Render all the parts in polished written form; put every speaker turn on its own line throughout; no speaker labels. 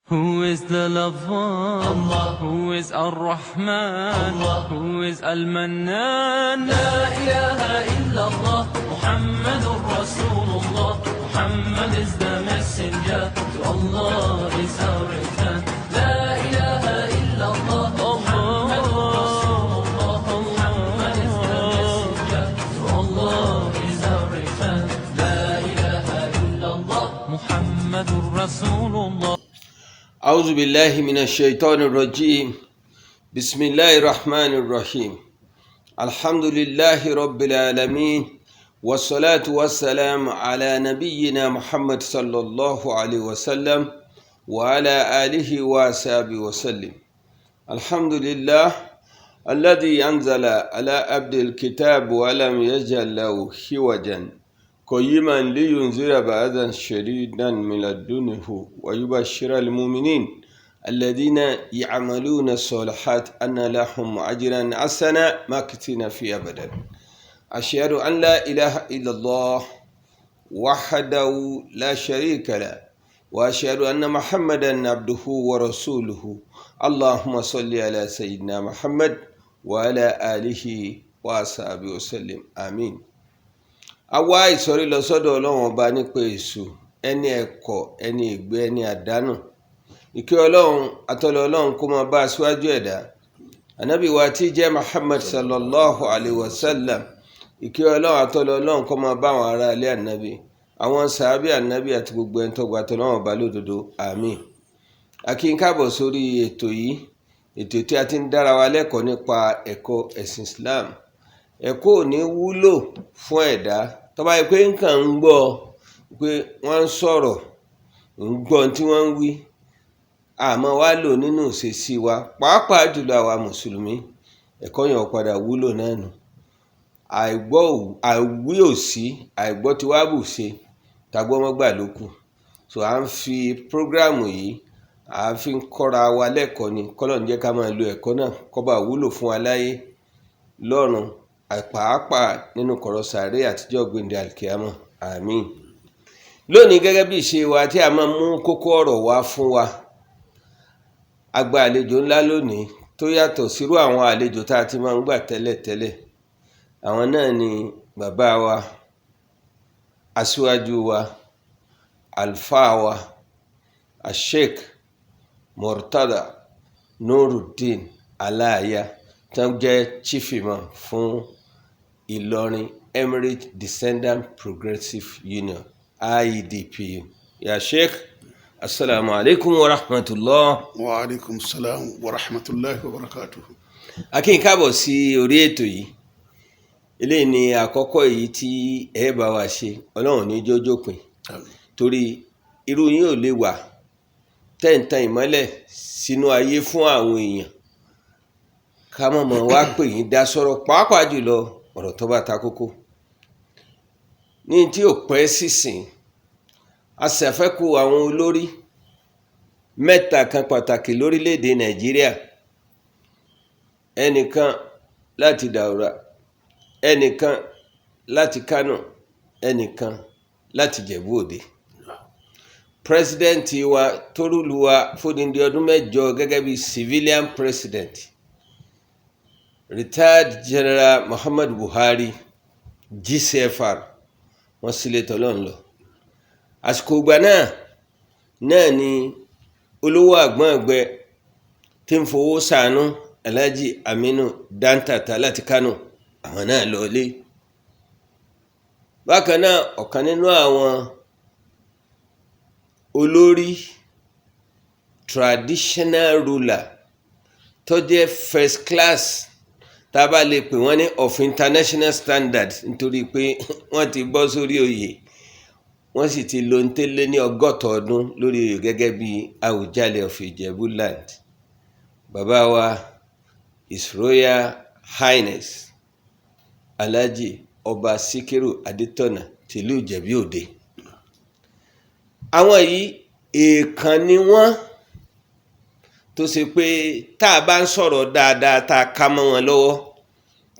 Who is the lover?
Allah.
Who is Ar-Rahman?
Allah.
Who is Al-Mannan?
La ilaha illallah, Muhammadur Rasulullah. Muhammad is the messenger, to Allah is our return. La ilaha illallah, Muhammadur Rasulullah. Muhammad is the messenger, to Allah is our return. La ilaha illallah,
Muhammadur Rasulullah.
أعوذ بالله من الشيطان الرجيم بسم الله الرحمن الرحيم الحمد لله رب العالمين والصلاة والسلام على نبينا محمد صلى الله عليه وسلم وعلى آله وصحبه وسلم الحمد لله الذي أنزل على عبد الكتاب ولم يجعل له عوجا قيما لينذر بأسا شديدا من لدنه ويبشر المؤمنين الذين يعملون الصالحات أن لهم أجرا حسنا ماكثين فيه أبدا أشهد أن لا إله إلا الله وحده لا شريك له وأشهد أن محمدا عبده ورسوله اللهم صل على سيدنا محمد وعلى آله وصحبه وسلم آمين. A wá ìsọ̀rí lọ sọ́dọ̀ ọlọ́run ọba nípa èṣù ẹni ẹ̀kọ́ ẹni ègbé ẹni àdánù. Ìkẹ́ ọlọ́run àtọ́lọ́ ọlọ́run kó máa bá aṣíwájú ẹ̀dá ànábì wa tí jẹ́ Muhammad sallallahu alayhi wa sallam. Ìkẹ́ ọlọ́run àtọ́lọ́ ọlọ́run kó máa bá àwọn ará ilé ànábì àwọn sàábì ànábì àti gbogbo ẹni tó gba tọ́lọ́run ọba lódodo àmín. A kí n káàbọ̀ sórí ètò yìí, ètò tí a ti ń dára wa lẹ́kọ̀ọ́ nípa ẹ̀kọ́ ẹ̀sìn Islam. Ẹ̀kọ́ ò ní wúlò fún ẹ̀dá tó bá yẹ pé nǹkan ń gbọ́ pé wọ́n ń sọ̀rọ̀ ń gbọ́ tí wọ́n ń wí àmọ́ wá lò nínú ìṣesí wa pàápàá jùlọ àwa mùsùlùmí. Ẹ̀kọ́ yẹn ò padà wúlò náà nù. Àìwí òsí àìgbọ́ tí wàá bù ṣe tàgbọ́ mọ́gbà ló kù. So à ń fi prógráàmù yìí à ń fi kọ́ra wa lẹ́kọ̀ọ́ ni kọ́lọ́run jẹ́ ká máa lo ẹ̀kọ́ náà kó bá wúlò fún wa láyé lọ́run pàápàá nínú kọ̀rọ̀ sàárè àtijọ́ gbèǹde alkiyama àmín. Lónìí gẹ́gẹ́ bí ìṣe wa tí a máa mú kókó ọ̀rọ̀ wá fún wa, a gba àlejò ńlá lónìí tó yàtọ̀ sírú àwọn àlejò tá a ti máa ń gbà tẹ́lẹ̀tẹ́lẹ̀. Àwọn náà ni bàbá wa, aṣíwájú wa, àlùfáà wa, Sheikh Murtada Nuruddin Aláàyá tó jẹ́ chief imam fún Ìlọrin Emirate Descendant Progressive Union IEDPU. Ya Sheikh, assalamu alaikum wa rahmatullah.
Wa alaikum salam wa rahmatullahi wa barakatuhu.
A kí n káàbọ̀ sí orí ètò yìí. Eléyìí ni àkọ́kọ́ èyí tí ẹ bá wa ṣe, Ọlọ́run ní jójó pin. Torí irú yín ò lè wà tẹ́ǹtàn ìmọ́lẹ̀ sínú ayé fún àwọn èèyàn ká mọ̀ wá pè yín dá sọ̀rọ̀ pàápàá jùlọ ọ̀rọ̀ tó bá ta kókó. Ní tí ò pẹ́ sísìn a ṣàfẹ́kù àwọn olórí mẹ́ta kan pàtàkì lórílẹ̀‐èdè Nàìjíríà, ẹnìkan láti Daura, ẹnìkan láti Kano, ẹnìkan láti Jẹ̀bú Òde. Pírẹsidẹ́ǹtì wa tó rúlu wa fódìndí ọdún mẹ́jọ gẹ́gẹ́ bí civilian president, retired General Muhammad Buhari GCFR, wọ́n sílẹ̀ tọ́lọ́n lọ. Àsìkò ìgbà náà ni olówó àgbọ̀n ẹgbẹ́ tí ń fowó ṣàánú Alhaji Aminu Dantata láti Kano, àwọn náà lọ lé. Bákan náà ọ̀kan nínú àwọn olórí traditional ruler tó jẹ́ first class tá a bá lè pè wọ́n ní of international standard nítorí pé wọ́n ti bọ́ sórí oyè wọ́n sì ti lo ntẹ́lẹ̀ ní 100 ọdún lórí oyè gẹ́gẹ́ bí Àwùjalẹ̀ of Ìjẹ̀bú land. Bàbá wa His Royal Highness Alhaji Ọba Síkírù Adétọ̀nà tìlú Ìjẹ̀bú Òde. Àwọn yìí èèkàn ni wọ́n tó ṣe pé tá a bá ń sọ̀rọ̀ dáadáa tá a ká mọ́ wọn lọ́wọ́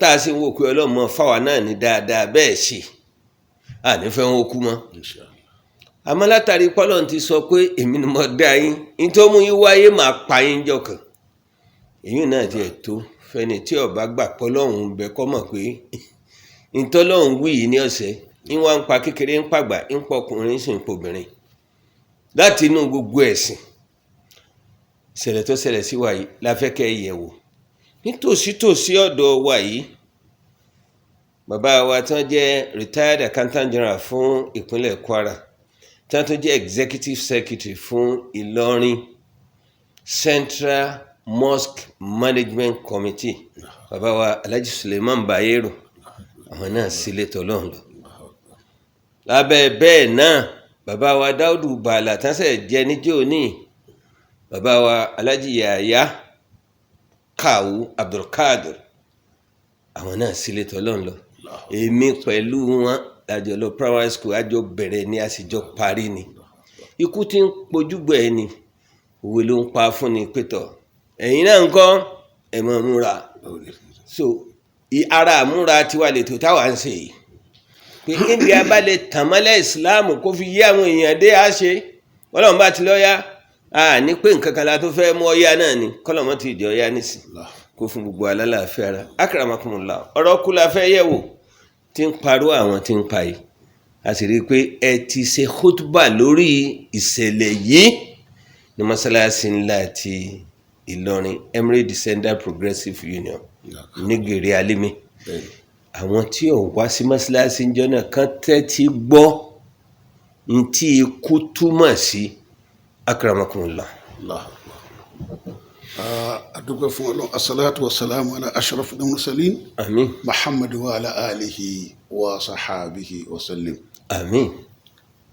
tá a sì ń wò pé ọlọ́mọ fáwa náà ní dáadáa bẹ́ẹ̀ ṣe ànífẹ́ wọn kú mọ́. àmọ́ látàrí pọ́lọ́n ti sọ pé èmi ni mo dá yín ní tó mú yín wáyé máa pa yín jọkàn èyí náà tiẹ̀ tó fẹ́ni tí ó bá gbà pọ́lọ́hún bẹ kọ́ mọ̀ pé ìtọ́lọ́hún wí yìí ní ọ̀sẹ̀ ń wá ń pa kékeré ń pàgbà ń pọ̀ ọkùnrin sì ń pòbìnrin láti inú gbogbo ẹ̀sìn ìṣẹ̀lẹ̀ tó ṣẹlẹ̀ sí wa yìí la fẹ́ kẹ́ ẹ yẹ̀ wò nítòsítòsí ọ̀dọ̀ wa yìí bàbá wa tán jẹ́ retired accountant general fún ìpínlẹ̀ Kwara tán tó jẹ́ executive secretary fún Ìlọrin Central Mosque Management Committee bàbá wa Alhaji Suleiman Bayero àwọn náà sílé tọ́lọ́run lọ lábẹ́ bẹ́ẹ̀ náà bàbá wa Dáúdù Bàlà tánṣẹ̀ jẹ́ níjó ní bàbá wa Alhaji Yahya Kawu Abdulkadir àwọn náà sílé tọ́lọ́run lọ èmi pẹ̀lú wọn lájọ lọ primary school àjọ bẹ̀rẹ̀ ní àsìjọ parí ni ikú tí ń pojúgbọ̀ ẹ ni òwe ló ń pa fún ni pétọ̀ ẹ̀yin náà ń kọ́ ẹ̀ mọ̀ múra so ara àmúra tiwa lè tó táwa ń ṣe yìí pé India bá lè tàn mọ́lẹ̀ Islam kó fi yé àwọn èèyàn dé á ṣe Ọlọ́run bá ti lọ́ọ́yá ní pé nǹkan kan la tó fẹ́ mú ọyá náà ni kọ́lọ́mọ́ ti di ọyá nísìn kó fún gbogbo alálàáfíà ara akramakumullah ọ̀rọ̀ kú la fẹ́ yẹ̀ wò tí ń parọ́ àwọn tí ń pa yìí a sì rí i pé ẹ ti ṣe khutba lórí ìṣẹ̀lẹ̀ yìí ní mọ́sálásí ńlá ti Ìlọrin Emirate Descendant Progressive Union ní Gèrè Alimi àwọn tí ò wá sí mọ́sálásí ńjọ́ náà kan tẹ́tí gbọ́ ní tí ikú túmọ̀ sí akramakumullah.
adúgbò fún Ọlọ́run assalatu wassalamu ala ashrafil mursalin
àmín
Muhammad wa ala alihi wa sahabihi wa sallim.
àmín.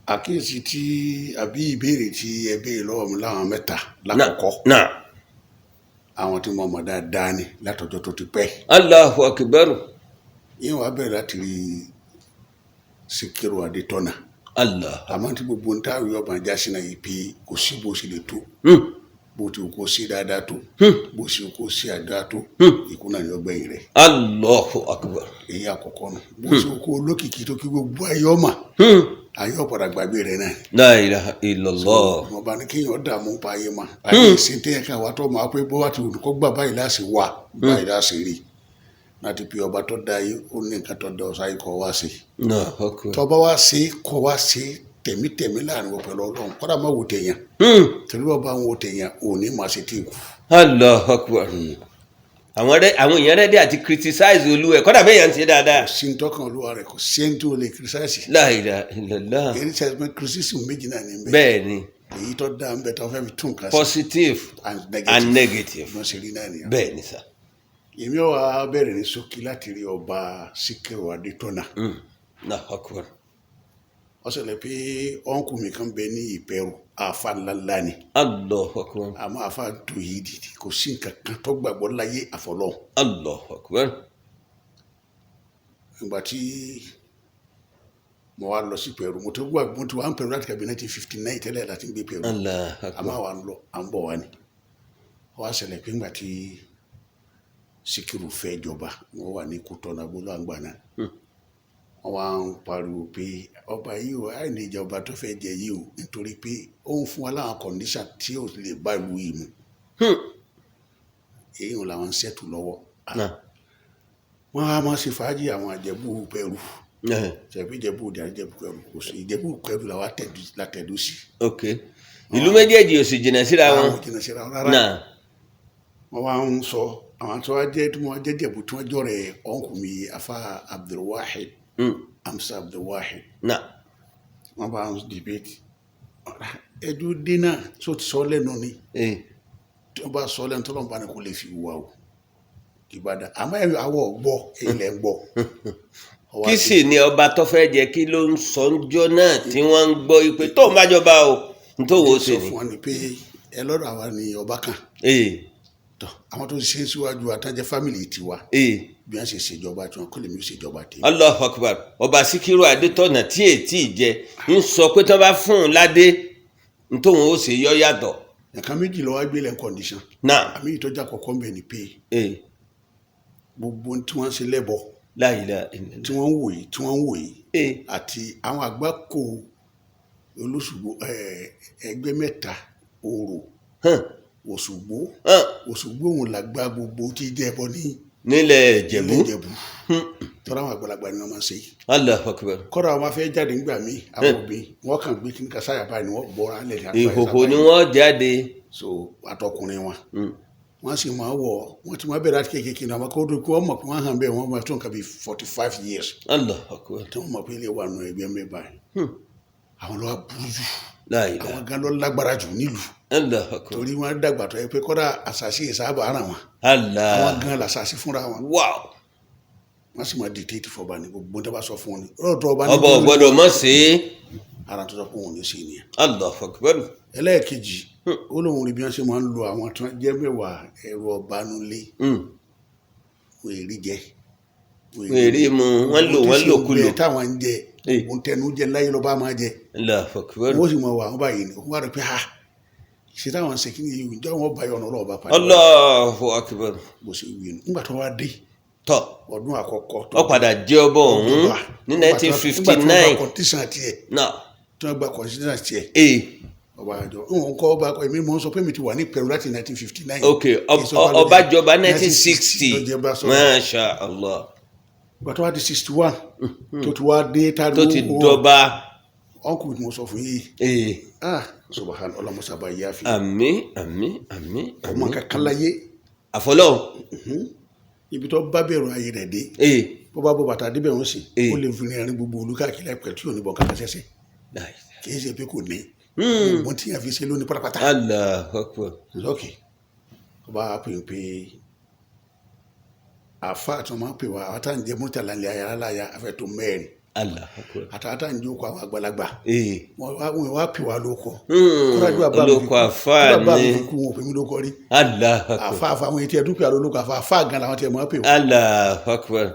àkíyèsí tí àbí ìbéèrè tí ẹ béèrè lọ́wọ́ mi láwọn mẹ́ta lákọ̀ọ́kọ́
náà
àwọn tí mo mọ̀ dáadáa ni látọjọ́ tó ti pẹ́.
Allahu akbar.
yín wàá bẹ̀rẹ̀ láti rí Síkírù Adétọ́nà.
Allah.
àmọ́ tí gbogbo ń táwé ọba jásí náà yìí pé kò sí bó ṣe lè tó bó ti kó sí dáadáa tó bó ṣe kó sí àdá tó ikú náà ni ọgbẹ́yìn rẹ̀.
Allahu akbar.
èyí àkọ́kọ́ nù bó ṣe kó olókìkí tó kí gbogbo ayé ọmọ ayé ọ̀padà gbàgbé rẹ̀ náà.
La ilaha illallah.
wọn bá ní kéèyàn dààmú pa ayé ma ayé ìsìntẹ́yẹ ká wà tó máa pé bó wà ti olùkọ́ gbà báyìí láti wà báyìí láti rí láti pe ọba tó dá yé ó ní nǹkan tó dá ọ̀sá yìí kọ́ wá sí. tọ́ba wá sí kọ́ wá sí tẹ̀mítẹ̀mí láàrin wọn pẹ̀lú Ọlọ́run kọ́dà má wò tẹ̀yàn torí bá bá ń wò tẹ̀yàn ò ní máa ṣe tí kù.
Allahu akbar. àwọn èèyàn rẹ̀ dé àti criticize olú ẹ̀ kọ́dà bẹ́ẹ̀ yàn ti ṣe dáadáa.
sí ń tọ́kàn olúwa rẹ̀ kò sí ẹni tó lè criticize.
La ilaha illallah.
èyí ṣe pé criticism méjì náà ní bẹ́ẹ̀.
bẹ́ẹ̀ ni.
èyí tó dáa ń bẹ tó fẹ́ fi tún nǹkan sí.
positive and negative.
wọ́n ṣe rí náà nìyẹn.
bẹ́ẹ̀ ni sà.
èmi ò wá bẹ̀rẹ̀ ní ṣókí láti rí ọba Síkírù Adétọ́nà.
Allahu akbar.
wọ́n ṣẹlẹ̀ pé ọ̀nkù mi kan bẹ ní Ìpẹ̀rù àfa ńláńlá ni.
Allahu akbar.
àmọ́ àfa tó yìí dìde kò sí nǹkan kan tó gbàgbọ́ láyé àfọlọ́hun.
Allahu akbar.
ìgbà tí mo wá lọ sí Ìpẹ̀rù mo ti wá ń Ìpẹ̀rù láti kàbí 1959 tẹ́lẹ̀ láti gbé Ìpẹ̀rù.
Allahu akbar.
àmọ́ àwa ń lọ à ń bọ̀ wá ni. wọ́n á ṣẹlẹ̀ pé ńgbà tí Síkírù fẹ́ jọba wọ́n wà ní Kútọ́nù agbóló àgbà náà. wọ́n wá ń pariwo pé ọba yìí o àìní ìjọba tó fẹ́ jẹ yìí o nítorí pé ó ń fún wa láwọn kọ̀ǹdíṣà tí ò lè bá ìlú yìí mu. èyí ò làwọn ń ṣètò lọ́wọ́. wọ́n á máa ṣe fàájì àwọn àjẹbù Ìpẹ̀rù. ṣẹ̀bí ìjẹ̀bù òde àti ìjẹ̀bù Ìpẹ̀rù kò sí ìjẹ̀bù Ìpẹ̀rù làwọn látẹ̀dú sí.
ok ìlú méjèèjì ò sì jìnnà síra wọn.
àwọn ò jìnnà síra wọn rárá. wọ́n wá ń sọ àwọn tí wọ́n jẹ́ tí wọ́n jẹ́ jẹ̀bù tí wọ́n jọ̀rẹ̀ ọ̀nkùnmi afa Abdulwahid Amsa Abdulwahid. wọ́n bá ń debate ẹjọ́ dínà tó ti sọ lẹ́nu ni tí wọ́n bá sọ lẹ́nu tó lọ́nà bá ní kó lè fi wà o Ìbàdàn àmọ́ ẹ̀rọ àwọ̀ gbọ́ ilẹ̀ ń gbọ́.
kí sì ni ọba tó fẹ́ jẹ́ kí ló ń sọ ńjọ́ náà tí wọ́n ń gbọ́ ipe tó ń bájọba o nítorí wo sì ni.
sọ fún wọn ni pé ẹ lọ́dọ̀ àwa ni ọba kan àwọn tó ṣe síwájú àtàjẹ fámìlì tiwa bí wọ́n ṣe ṣèjọba tí wọ́n kọ́ lè mí ṣèjọba tèmi.
Allahu akbar. ọba Síkírù Adétọ́nà tí ètí jẹ ń sọ pé tí wọ́n bá fún un ládé nítorí ó ṣe yọ yàtọ̀.
nǹkan méjì lọ́wọ́ gbé lẹ́n condition. àmì ìtọ́jà kọ̀ọ̀kan bẹ̀ ni pé gbogbo tí wọ́n ṣe lẹ́bọ̀ tí wọ́n ń wò yìí àti àwọn àgbákò Olóṣùgbó ẹgbẹ́ mẹ́ta Òrò Òṣùgbó Òṣùgbó òun làgbà gbogbo tí jẹ́ ẹbọ
nílẹ̀ Ìjẹ̀bú
tọ́ra àwọn àgbàlagbà ni wọ́n máa ń ṣe.
Allahu Akbar.
kọ́ra àwọn máa fẹ́ jáde nígbà míì àwọn òbí wọ́n kàn gbé kí ní kásáyà báyìí ni wọ́n bọ́ra lẹ̀ ní àgbáyé.
Ìhòhò ni wọ́n jáde.
so àtọkùnrin wọn wọ́n sì máa wọ̀ wọ́n ti máa bẹ̀rẹ̀ láti kékeré náà kó dùn kí wọ́n mọ̀ pé wọ́n hàn bẹ́ẹ̀ wọ́n máa tó nǹkan bíi 45 years.
Allahu Akbar.
tí wọ́n mọ̀ pé ilé wà nù ẹgbẹ́ mẹ́ba yìí àwọn lọ́wọ́ burú jù àwọn gan ló lágbára jù nílùú.
Allahu Akbar.
torí wọ́n dàgbà tó yẹ pé kọ́dà àṣàṣì ìsáàbà ara wọn àwọn gan làṣàṣì fúnra wọn. wọ́n sì máa dictate fọba ní gbogbo tó bá sọ fún wọn ni.
ọba ọgbọ́dọ̀ mọ̀ sí.
ara tó sọ pé òun ní sí ni.
Allahu Akbar.
ẹlẹ́ẹ̀kejì ó lóun rí bí wọ́n ṣe máa ń lo àwọn tó jẹ́ mẹ́wàá ẹ̀rọ ọ̀bánulé wèrè jẹ
wèrè mu wọ́n lò kúlò
táwọn ń jẹ òun tẹnu jẹ láyé lọ́ba máa jẹ.
Allahu Akbar.
wọ́n sì máa wà wọ́n báyìí ni wọ́n wá rẹ̀ pé ṣe táwọn ṣe kí ni yìí ǹjẹ́ wọ́n bá yọ ọ̀nà ọlọ́ọ̀bá padà.
Allahu Akbar.
bó ṣe wí nu nígbà tó wá dé ọdún àkọ́kọ́
ó padà jẹ́ ọba ọ̀hún ní 1959
nígbà tó gba kọ̀ǹtíṣàn tiẹ̀
tí
wọ́n gba kọ̀ǹtíṣàn tiẹ̀ ọba àjọ òun kọ́ ọba èmi mọ̀ ń sọ pé mi ti wà ní Pẹ̀rú láti 1959.
ok ọba jọba 1960 Masha Allah.
ìgbà tó wá di 61 tó ti wá dé
tó ti dọba
ọkùnrin tí mo sọ fún yìí subahana ọlọmọsàbà yìí àfi.
àmín.
ọmọ kankan láyé.
àfọlọ́.
ibi tó bá bẹ̀rù ayé rẹ̀ dé bó bá bọ́ bàtà débẹ̀ wọ́n sì ó lè fi rìn gbogbo olùkàkiri ẹ̀pẹ̀ tí ò ní bọ̀ kankan ṣẹ̀ṣẹ̀ kì í ṣe pé kò ní gbogbo tí yàn fi ṣe lónìí pátápátá.
Allahu Akbar.
lọ́kì ó bá pè pé àfa àti ọmọ pè wá àwọn táwọn jẹ Murtala ní ayára láyà afẹ́ tó mẹ́rin.
Allahu Akbar.
àtàtà ń jókòó àwọn àgbàlagbà wọ́n wá pè wá lóko.
olóko àfa ni
kúrò àbá mi kú wọn ò pè mí lóko rí.
Allahu Akbar.
àfa àwọn etí ẹdúpẹ́ àlólóko àfa gan làwọn tiẹ̀ máa pè wọ́n.
Allahu Akbar.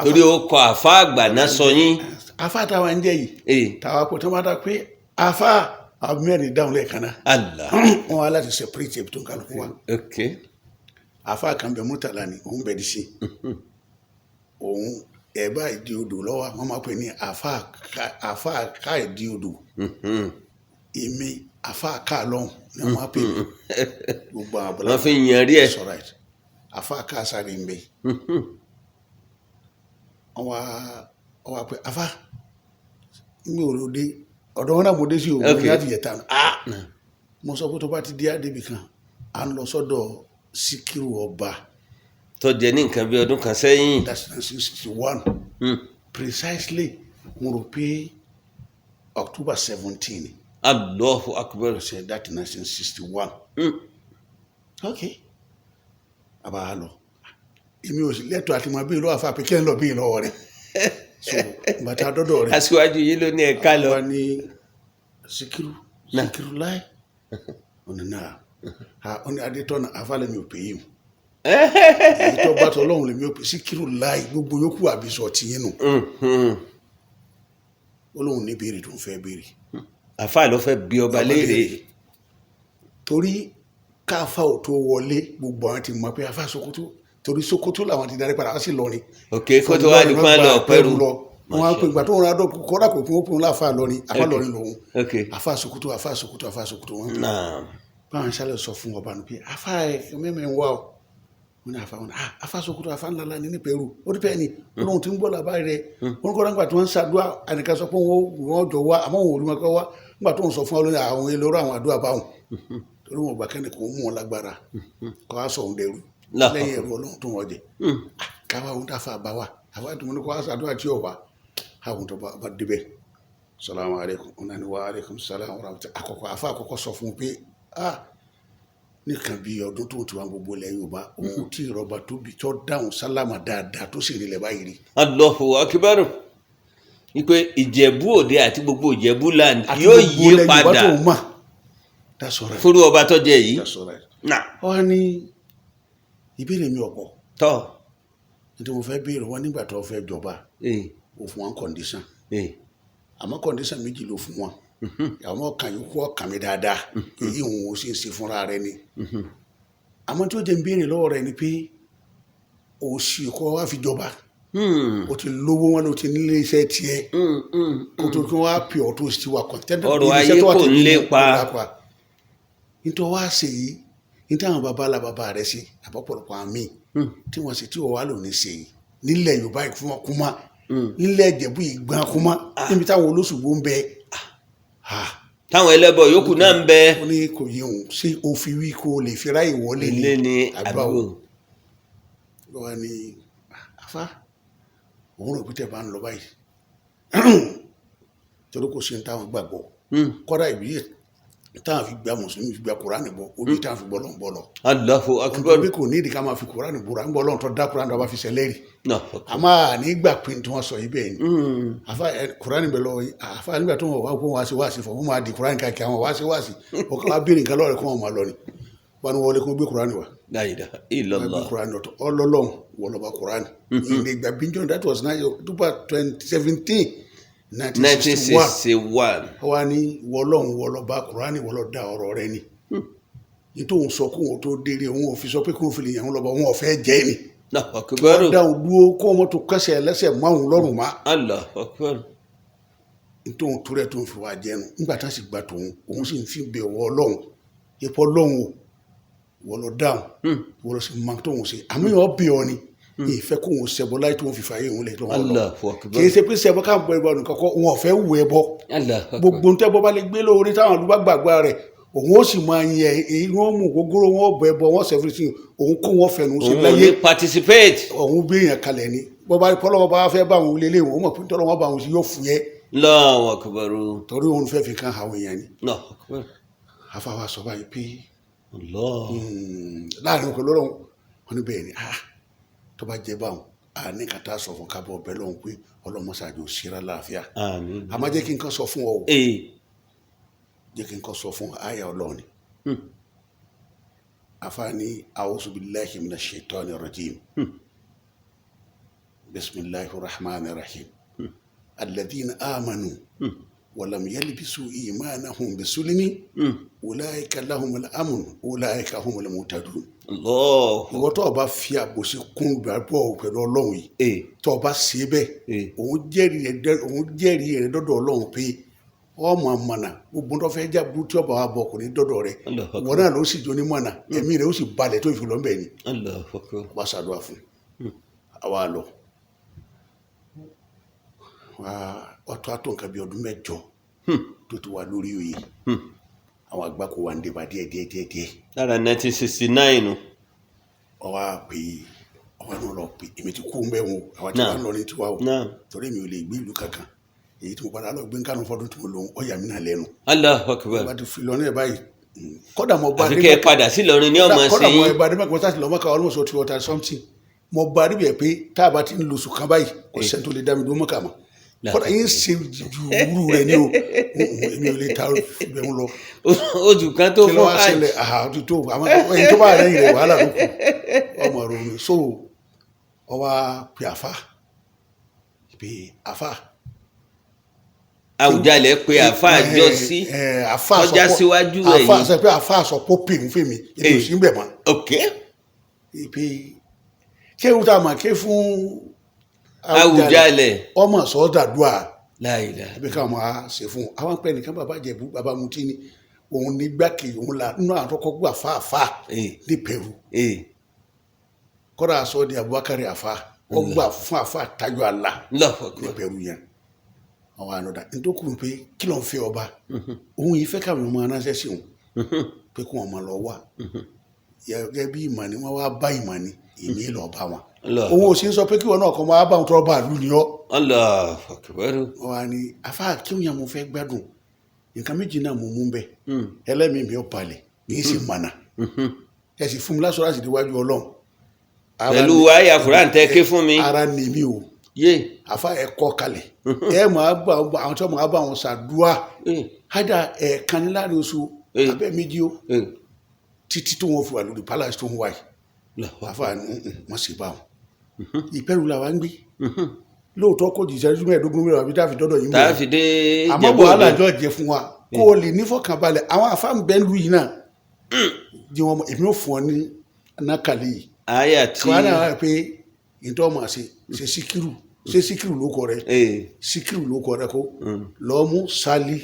torí ó kọ àfa àgbà náà sọ yín.
àfa táwa ń jẹ yìí táwa kò tó máa dá pé àfa àwọn mẹ́rin dáhùn lẹ́ẹ̀kan náà. wọn wá láti separate ebi tó ń kálukú wa. àfa kan bẹ Murtala ni òun bẹ di sí òun ẹ̀bá ìdí odò lọ́wọ́ wọ́n máa pè ní àfa ká ìdí odò èmi àfa ká lọ́hùn ni wọ́n máa pè ní gbogbo àbúlá
wọ́n fi yàn rí ẹ̀
àfa ká sáré ń bẹ wọ́n wá pé àfa mi ò lò dé ọ̀dọ̀ wọn náà mo dé sí òun ní láti yẹ̀ tán mo sọ pé tó bá ti dé àdébì kan à ń lọ sọ́dọ̀ Síkírù ọba
tó jẹ ní nǹkan bí ọdún kan sẹ́yìn.
that's 1961 precisely mo rò pé October 17.
Allahu Akbar.
ṣe that 1961. ok àbá a lọ èmi ò sì lẹ́tọ̀ọ́ àti máa bí lọ́wọ́ àfa pé kí ẹ lọ bí lọ́wọ́ rẹ̀ so bàtà dọ́dọ̀ rẹ̀.
aṣíwájú yìí ló ní ẹ̀ka lọ.
wọ́n ní Síkírù láì ọ̀nà náà ó ní Adétọ́nà afálẹ́mi ò pè yìí èyí tó bá tọ́lọ́hún lèmi ò pè Síkírù láì gbogbo yòókù àbísọ tìyín nù ó lóun ní béèrè tó ń fẹ́ béèrè.
àfa ló fẹ́ bí ọba léèrè.
torí káfa ò tó wọlé gbogbo àwọn ti mọ̀ pé afá Sokoto torí Sokoto làwọn ti darí padà wá sí Ìlọrin.
ok kó tó wá di pọ́n lọ Pẹ́rù
lọ wọn á pè ìgbà tó ń ra dọ́ kọ́dà kò fún òpin láfa lọrin afá lọrin lòun afá Sokoto wọn pè báwọn ṣálẹ̀ sọ fún ọba nù pé afá ẹ̀ mẹ́mẹ́ ń wá o wọn ní àfa wọn afa Sokoto afa ńláńlá ní Pẹ̀rú ó rí bẹ́ẹ̀ ni olóhùn tí ń gbọ́ làbá rẹ̀ wọn kọ́ nígbà tí wọ́n ń ṣàdúrà ànìkan sọ pé wọ́n jọ wá àmọ́ wọn ò rí wọn kọ́ wá nígbà tó ń sọ fún ọlọ́ni àwọn elóró àwọn àdúrà báwọn torí wọn gbà kẹ́ni kò mú wọn lágbára kọ́ wá sọ òun dẹrù lẹ́yìn ẹ̀rù ọlọ́run tó wọ́n jẹ káwá òun dáfà bá wa àwọn àti wọn kọ́ wá ṣàdúrà tí ò wá àwọn tó bá débẹ̀ salamu alaikum ọ̀nàni wa alaikum salam wa rahmatullahi àkọ́kọ́ sọ fún un pé nìkan bí ọdún tó ti wá gbogbo ilẹ̀ Yorùbá òun tí ìrọba tóbi tó dáhùn sálámà dáadáa tó sì rí ilẹ̀ báyìí rí.
Allahu Akbar. wípé Ìjẹ̀bú Òde àti gbogbo Ìjẹ̀bú land yóò yí padà fúru ọba tó jẹ yìí.
wọ́n ní ìbéèrè mi ọ̀pọ̀
tọ́
nítorí mo fẹ́ béèrè wọn nígbà tó fẹ́ jọba ó fún wọn kọ̀ǹdíṣàn àmọ́ kọ̀ǹdíṣàn méjì ló fún wọn àwọn ọkàn yìí kú ọkàn mi dáadáa èyí òun ò sì ń ṣe fúnra rẹ̀ ni àmọ́ tí ó jẹ́ ń béèrè lọ́wọ́ rẹ̀ ni pé òsì kọ́ wá fi jọba o ti lówó wọn ló ti nílé iṣẹ́ tiẹ̀ kó tó kí wọ́n á pè ọ́ tó ti wà kọ̀ǹtẹ́ntì
ọrọ̀ ayé kò ń lépa
nítorí wá ṣe yìí nítorí àwọn bàbá rẹ̀ ṣe àbọ̀pọ̀lọpọ̀ àmì tí wọ́n ṣe tí wọ́n wá lò ní ṣe yìí nílẹ̀ Yorùbá ìfún wọn kúmá nílẹ̀ Ìjẹ̀bú ìgbọ́n kúmá níbi táwọn olóṣùgbò ń bẹ
táwọn ẹlẹ́bọ yòókù náà ń bẹ.
ó ní kò yé òun ṣé òfin wí kó lè fi ráyè wọlé
ní àdúgbò
lọ́wọ́ ni afá òun rò pé tẹ̀ bá ń lọ báyìí torí kò sí ní táwọn gbàgbọ́ kọ́dà ìbíyè táwọn fi gba mùsùlùmí fi gba kùránì bọ ojú táwọn fi bọ́lọ̀ ń bọ́lọ̀.
Allahu akbar.
bí kò ní ìdí ká máa fi kùránì búra ń bọ́lọ̀ tó dá kùránì tó bá fi ṣẹlẹ́rì. a máa ní gbà pé tí wọ́n sọ yìí bẹ́ẹ̀ ni. àfa kùránì bẹ̀ lọ àfa nígbà tó wọ́n wá kó wá sí wáàsí fún wọn máa di kùránì káàkiri àwọn wá sí wáàsí ọkọ̀ wa béèrè nǹkan lọ́rẹ̀ kó wọn máa lọ ni. wọn ni wọlé kó gbé kùránì wa.
La ilaha illallah.
ọlọ́lọ́hún wọlọ́ba kùránì. ìgbà bíjọ́ that was 2017.
1961.
Wa ni wọlọ́hún wọlọ́ba kùránì wọlọ́dà ọ̀rọ̀ rẹ ni. nítorí sọ kó wọn tó délé wọn ò fi sọ pé kó fi lè yàn wọn lọ́ba wọn ò fẹ́ jẹ́ ni. wọ́n dáhùn dúró kó wọn tó kẹsẹ̀ ẹlẹ́sẹ̀ márùn lọ́rùn má.
Allahu akbar.
nítorí tó rẹ̀ tó ń fi wá jẹnu nígbà tá a sì gba tòun òun sì ń fi bẹ̀ wọ́ ọlọ́hún ipò ọlọ́hún o wọlọ́ dáhùn wọlọ́ sì máa tóun ṣe àmì ọ̀ bẹ̀ ọ ni ìfẹ́ kó wọn ṣẹbọ láì tó wọn fìfà yé wọn lẹ tó wọn lọ kì í ṣe pé ṣẹbọ ká bọ ẹbọ nìkan kọ wọn ò fẹ́ wù ẹbọ gbogbo ń tẹ́bọ bá lè gbé lórí táwọn àdúgbò gbàgbà rẹ̀ òun ó sì máa yẹ èyí wọn mú gbogbo wọn bọ ẹbọ wọn ṣẹfì sí òun kó wọn fẹnu sí láyé
òun participate
òun bí èèyàn kalẹ̀ ni bọba pọlọwọ bá fẹ́ bá wọn lélẹ̀ wọn mọ̀ pé tọ́lọ́wọ́ bá wọn sí yóò fúyẹ́.
Allahu akbar.
torí òun fẹ́ fi kan àwọn èèyàn ni.
Allahu akbar.
afáwa sọ báyìí pé láàrin òkè lọ́rọ̀ wọn ní bẹ́ẹ̀ ni tó bá jẹ́ báwọn ní ka taa sọ fún kábọ̀ bẹ́ẹ̀ lọ́hùn pé ọlọ́mọṣáájú síra láàfíà àmọ́ jẹ́ kí n kan sọ fún ọ o jẹ́ kí n kan sọ fún àyà ọlọ́ọ̀ni afaani a'udhu billahi minash shaitani rajim bismillahir rahmanir rahim alladhina amanu walam yalbisu imanahum bisulmi ulaika lahumul amn ulaika humul muhtadun. ìwọ tó o bá fi àbòsí kún ìgbàgbọ́ pẹ̀lú ọlọ́run yìí tó o bá ṣe bẹ́ẹ̀ òun jẹ́rìí rẹ̀ dọ́dọ̀ ọlọ́run pé ọmọ àmàna gbogbo tó fẹ́ já burú tí ọba wa bọ̀ kò ní dọ́dọ̀ rẹ̀ wọn náà ló sì jó ní mọ̀nà ẹ̀mí rẹ̀ ó sì balẹ̀ tó ìfìlọ́ bẹ́ẹ̀ ni ọba ṣàdúrà fún àwa lọ ọtọ́ àtọ̀ nǹkan bíi ọdún mẹ́jọ tó ti wà lórí oyè àwọn àgbà kò wà ń débà díẹ̀.
lára 1969.
ọwọ́ àpè ọwọ́ náà lọ pé èmi ti kú ń bẹ́ wọn àwọn tí wọ́n lọ ní tiwa o torí mi ò lè gbé ìlú kankan èyí tí mo padà lọ gbé nkánú fọdún tí mo lò ọ̀yà mi náà lẹ́nu.
Allahu akbar.
ọba ti fi lọ ní ẹ̀ báyìí kọ́dà mo bá
dé. àfikẹ́ padà sí Ìlọrin ní ọmọ sí.
kọ́dà mo bá dé mẹ́kọ̀ọ́ sáà lọ́mọ́ ká almost 2 something mo bá rí bẹ̀ pé tá a bá ti ń lo oṣù kan báyìí kò sẹ́ni tó lè dá mi dúró mọ́ kà mọ́ kọ́dà yín ṣe wúrú rẹ̀ ní o èmi ò lè ta ibẹ̀ ń lọ.
oṣù kan tó fún hajj.
kí ló wá ṣẹlẹ̀ ọdún tó àwọn ẹni tó bá rẹ̀ yìí rẹ̀ wàhálà ló kù ọmọ rẹ̀ òun so ọwọ́ pè àfà pé àfà.
Àwùjalẹ̀ pé àfà àjọ sí ọjà síwájú ẹ̀ yìí.
àfà sọ pé àfà sọ pé ó pè ń fèmí èmi ò sí ń bẹ̀ mọ́.
ok.
pé ṣé ìwúta mà ké fún
Àwùjalẹ̀
ọmọ sọ́dàdúà
láìla
ẹbí káwọn máa ṣe fún àwọn pẹ́ nìkan bàbá Jẹ̀bú bàbá Mutí ni òun ní gbákejì òun la nínú àwọn àtọkọ gbà fáfá ní Pẹ̀rú kọ́dà sọ di Abubakar àfá wọ́n gbà fún àfá Tájù Àlà ní Pẹ̀rú yẹn àwọn ànọdà nítòkùn pé kí ló ń fẹ́ ọba òun yìí fẹ́ káwọn ọmọ anáṣẹ́ sí òun pé kí wọ́n máa lọ wá gẹ́gẹ́ bí ìmọ̀ ni wọ́n wá bá ìmọ̀ ni ìmí lọ bá wọn òun ò sí sọ pé kí wọn náà kọ́ máa bá wọn tọrọ bá lù ní ọ.
Allahu akbar.
wà ní afá kí wọn yà mo fẹ́ gbádùn nǹkan méjì náà mo mú bẹ ẹlẹ́mìí mi ò balẹ̀ kì í sì mọ̀nà ẹ sì fún mi lásọ̀rọ̀ àti ìdíwájú Ọlọ́run.
pẹ̀lú àyà Kùránì tẹ́ ké fún mi.
ara ni mi o afá ẹ kọ́ kalẹ̀ ẹ máa bá àwọn tí wọn máa bá wọn ṣàdúrà hádà ẹ̀ẹ̀kan ní láàrin oṣù abẹ́ méjì o títí tó wọn fi wà lórí palace tó ń wáyé afá wọn sì bá wọn. Ìpẹ́rù la wa ń gbé lóòótọ́ kò jì ìṣẹ́jú mẹ́ẹ̀ẹ́dógún mẹ́rin àbí táfi dọ́dọ̀ yìí mẹ́rin àmọ́ wàhálà jọ jẹ fún wa kó o lè nífọ̀kànbalẹ̀ àwọn àfáàmù bẹ́ẹ̀ lù yìí náà jẹ́ wọn èmi ò fún ọ ní nákàlẹ́ yìí
àyà tí
wọ́n á náà pé ìtọ́ máa ṣe síkírù ló kọ rẹ síkírù ló kọ rẹ kó lọ́ọ́ mú sálí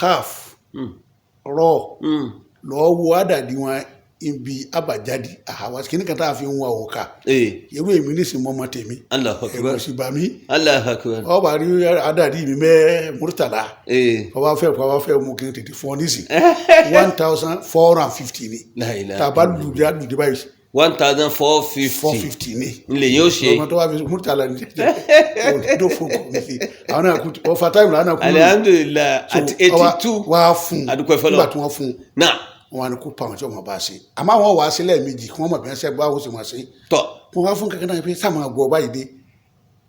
káf rọ lọ́ọ́ wo àdàdì wọn ibi àbàjáde àwa kìíní kan tá a fi ń wa òǹkà irú èmi nísìnyí mọ́ ọmọ tèmi ẹ̀rọ sì bà mí ọba rí àdàdì mi mẹ́ Murtala ọba fẹ́ mú kí n tètè fún ọ nísìnyí 1450 ni tàbá lùdí báyìí
1450
ni
nle yóò ṣe
ọmọ tó wá fi Murtala ní tó fún kò ní fi àwọn náà kú ọfà táìmù lánàá kú
alhamdulillah at 82
wá fún nígbà tí wọ́n fún
náà
wọn ni kó pa àwọn tí wọn bá ṣe àmọ́ àwọn wàá sílẹ̀ méjì kí wọ́n mọ̀ bí wọ́n ṣe bá wọ́n sì máa ṣe
tọ́
wọn wá fún kankan náà pé sáà máa gbọ́ báyìí dé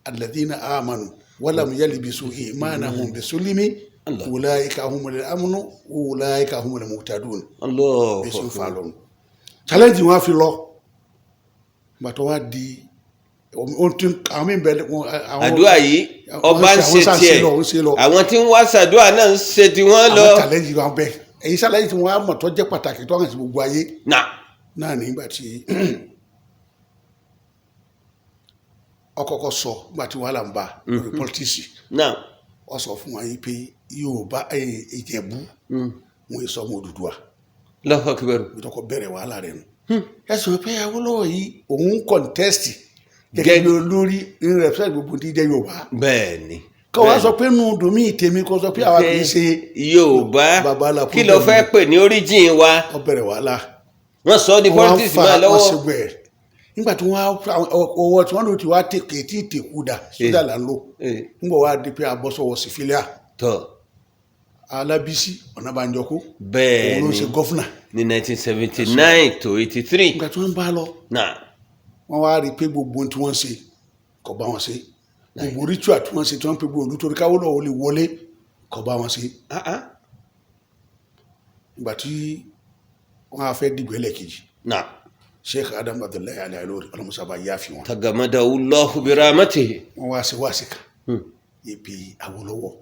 alladhina amanu walam yalbisu imanahum bisulmi ulaika humul amnu ulaika humul muhtadun bẹ́sùn fa lọ́nu challenge wọn fi lọ gbàtọ́ wá di àwọn mí bẹ̀rẹ̀
àdúrà yìí ọba ń ṣe tiẹ̀ àwọn tí ń wá ṣàdúrà náà ń ṣe tí wọ́n lọ
àwọn challenge wọn bẹ́ẹ̀ èyí sálàyé tí wọ́n á mọ̀ tó jẹ́ pàtàkì tó hàn sí gbogbo ayé náà nígbà tí ọkọ̀ọ̀kọ̀ sọ nígbà tí wàhálà ń bá lórí pọ́lítíìsì wọ́n sọ fún wa yìí pé Yorùbá Ìjẹ̀bú wọn yìí sọ ọmọ Odùduwà
lọ́kọ̀ kíbẹ̀rù
ìtọ́kọ̀ bẹ̀rẹ̀ wàhálà rẹ̀ nù ẹ̀sùn pé Awólọ́wọ̀ yìí òun kọ̀ǹtẹ́sì gẹ́gẹ́ bí olórí nínú rẹ̀ gbogbo tí jẹ́ Yorùbá
bẹ́ẹ̀ ni
kọ́ wá sọ pé nù domi tèmi kọ́ sọ pé àwa kì í ṣe
Yorùbá kí ló fẹ́ pè ní origin wa
ó bẹ̀rẹ̀ wàhálà
wọ́n sọ di politics máa lọ́wọ́
nígbà tí wọ́n ọwọ́ tí wọ́n lò tí wọ́n á tèké tí ìtèkú dà sódà là ń lò nígbà wọ́n á di pé abọ́sọ̀wọ́ sífílíà Alábísí Ọ̀nàbànjọ kú
bẹ́ẹ̀
òun ló ṣe gọ́fúnà
ní 1979 to 83
nígbà tí wọ́n bá lọ wọ́n wá rí pé gbogbo tí wọ́n ṣe kò bá wọn ṣe gbogbo ritual tí wọ́n ṣe tí wọ́n pe gbogbo olùtorí Awólọ́wọ̀ lè wọlé kò bá wọn ṣe ìgbà tí wọ́n á fẹ́ dìgbò ẹlẹ́kejì Sheikh Adam Abdullahi Al-Ilory ọlọ́mọsábà yá fi wọn.
Tagamadahullahu biramatihi.
wọ́n wá sí wáṣí kan ibi Awólọ́wọ̀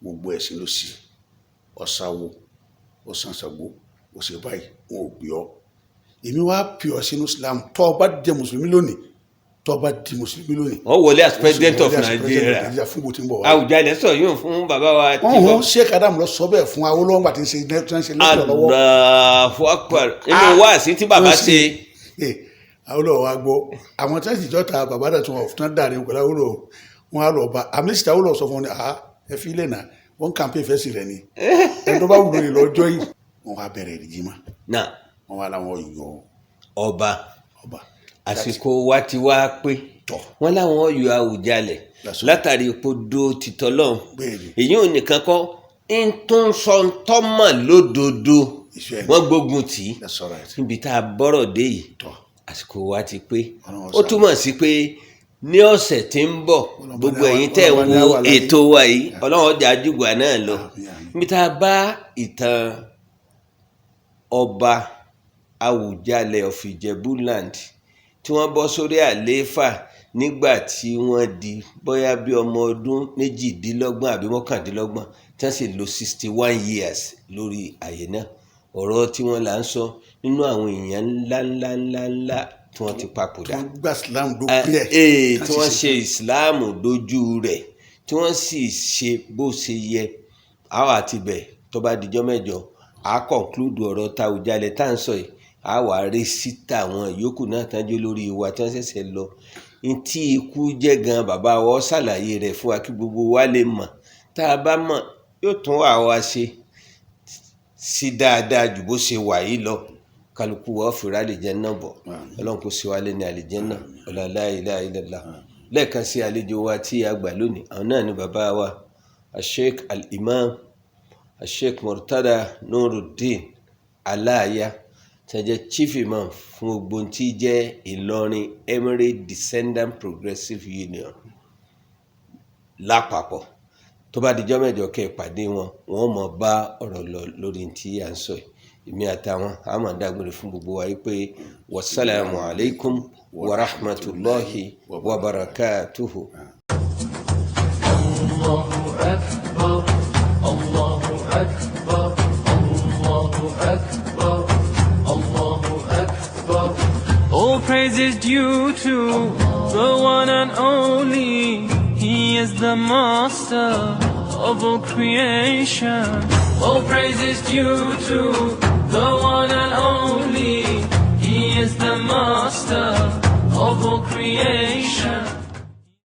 gbogbo ẹ̀sìn ló sí ọ̀sáwó ọ̀sánṣàgbó òṣè báyìí wọn ò gbé ọ èmi wá pè ọ sínú Islam tó o bá jẹ mùsùlùmí lónìí tó o bá di mùsùlùmí lónìí.
wọ́n wọlé as president of Nigeria
fún bó ti ń bọ̀ wá.
Àwùjalẹ̀ sọ yóò fún bàbá wa.
wọ́n Sheikh Adam lọ sọ bẹ́ẹ̀ fún Awólọ́wọ̀ àti ṣe lẹ́tọ̀ lọ́wọ́.
Allahu Akbar inú wáàsí tí bàbá ṣe.
Awólọ́wọ̀ wa gbọ́ àwọn tí wọ́n sì jọ́ta bàbá náà tí wọ́n tán dàrí pẹ̀lú Awólọ́wọ̀ wọn á lọ bá amínísítà Awólọ́wọ̀ sọ fún wọn ni ẹ fi ilẹ̀ náà wọ́n kàmpé fẹ́ sí rẹ̀ ni ẹni tó bá wù lórí lọ́jọ́ yìí wọ́n wá bẹ̀rẹ̀ ìdíjímà wọ́n wá láwọn yọ
ọba àsìkò wa ti wá pé wọ́n láwọn yọ Àwùjalẹ̀ látàrí ipò do títọ́ lọ́hùn èyí ò nìkan kọ́ ń tún sọ tọ́mọ̀ lódodo wọ́n gbógun tì í níbi tá a bọ́rọ̀ dé yìí àsìkò wa ti pé ó túmọ̀ sí pé ní ọ̀sẹ̀ tí ń bọ̀ gbogbo ẹ̀yin tẹ́ ń wo ètò wa yìí Ọlọ́run ọjà àjùgbà náà lọ níbi tá a bá ìtàn ọba Àwùjalẹ̀ of Ìjẹ̀bú-land tí wọ́n bọ́ sórí àlééfà nígbà tí wọ́n di bóyá bí ọmọ ọdún 28 àbí 29 tí wọ́n sì lò 61 years lórí àyè náà ọ̀rọ̀ tí wọ́n là ń sọ nínú àwọn èèyàn ńláńláńláńlá tí wọ́n ti papòdà tí wọ́n ṣe ìsìláàmù dojú rẹ̀ tí wọ́n sì ṣe bó ṣe yẹ àwọn àtibẹ̀ tó bá dijọ́ mẹ́jọ à á conclude ọ̀rọ̀ ta Àwùjalẹ̀ tá à ń sọ yìí à á wà á rí síta àwọn ìyókù náà tánjú lórí wa tí wọ́n ṣẹ̀ṣẹ̀ lọ ntí ikú jẹ́ gan bàbá wa ṣàlàyé rẹ̀ fún wa kí gbogbo wa lè mọ̀ tá a bá mọ̀ yóò tún wà wá ṣe sí dáadáa jù bó ṣe wà yìí lọ kálukú wa fìrà àlìjánnà bọ̀ Ọlọ́run kò sí wa lé ní àlìjánnà la ilaha illallah lẹ́ẹ̀kan sí àlejò wa tí a gbà lónìí àwọn náà ni bàbá wa Sheikh al-Imam Sheikh Murtada Nuruddin Aláàyá tẹ́jẹ́ chief imam fún gbogbo tí jẹ́ Ìlọrin Emirate Descendant Progressive Union lápapọ̀ tó bá dijọ́ mẹ́jọ kẹ́ ìpàdé wọn wọ́n mọ̀ bá ọ̀rọ̀ lọ lórí tí à ń sọ yìí èmi àtàwọn àmọ́ dágbére fún gbogbo wa pé wasalaamu alaykum wa rahmatulahi wa barakatuhu.
Allahu akbar, Allahu akbar, Allahu akbar, Allahu akbar.
All praise is due to the one and only. He is the master of all creation.
All praise is due to the one and only. He is the master of all creation.